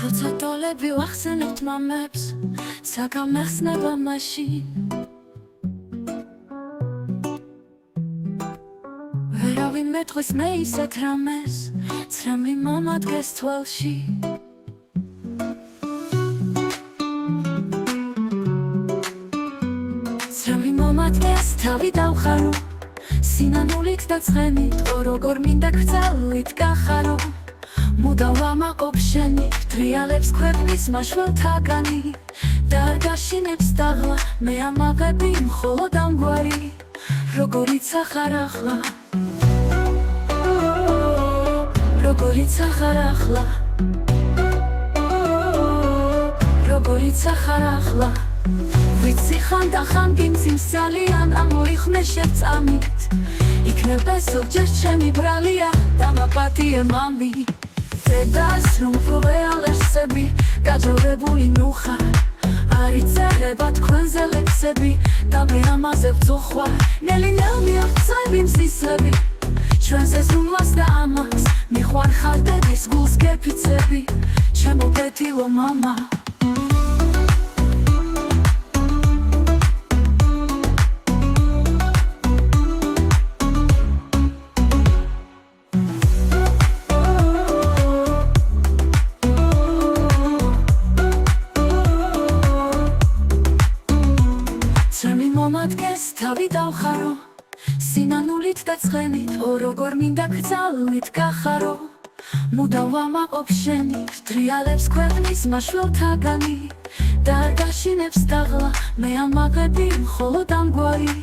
როცა დოლები ვახსენებთ მამებს, საგამეხსნება მაშინ ვერავინ მეტყვის მე ისეთ რამეს, ცრემლი მამა დგეს თვალში. ცრემლი მამა დგეს თავი დავხარო, სინანულით და ცხენით, როგორ მინდა გრძალით გახარო. მუდამ ვამაყობ შენი, ვტრიალებს ქვეყნის მაშველთაგანი და არ გაშინებს დაღლა, მე ამაღები მხოლოდ ამგვარი, როგორიც ახარ ახლა, როგორიც ახარ ახლა, როგორიც ახარ ახლა. ვიცი ხანდახან გიმძიმსალიან, ამოიხმე შევწამით, იქნება ზოგჯერ ჩემი ბრალია, დამაპატიე მამი. დედას რომ პროეალერსები, გაძოვებული ნუხა, არ იწერება თქვენზე ლექსები და მე ამაზე ვწუხვა, ნელი-ნელ მიაღწევი მზისლები, ჩვენზე ზრუნვას და ამას მიყვარხარ დედის გულს გეფიცები, ჩემო ბედილო მამა. ცრემლი მამა დგეს თავი დავხარო, სინანულით და ცხენით, როგორ მინდა გრძალით გახარო. მუდამ ვამაყობ შენი, ვტრიალებს ქვეყნის მაშველთაგანი და არ გაშინებს დაღლა, მე ამაღები მხოლოდ ამგვარი,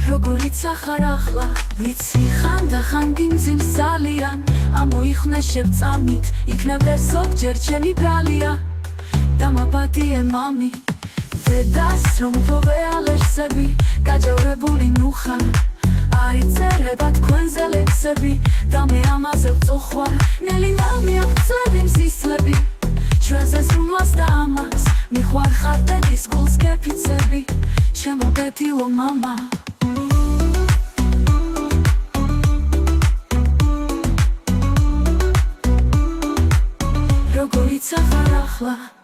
როგორიც ახარ ახლა. ვიცი ხანდახან გიმძიმსალიან, ამოიხმე შევწამით, იქნება ზოგჯერ ჩემი ბრალია, დამაპატიე მამი. დედას რომ პროეალერსები, გაძოვებული ნუხა, არ იწერება თქვენზე ლექსები და მე ამაზე ვწუხვა, ნელი-ნელ მიაღწევი მზისლები, ჩვენზე ზრუნვას და ამას მიყვარხარ დედის გულს გეფიცები, ჩემო ბედილო მამა. როგორიც ახარ ახლა.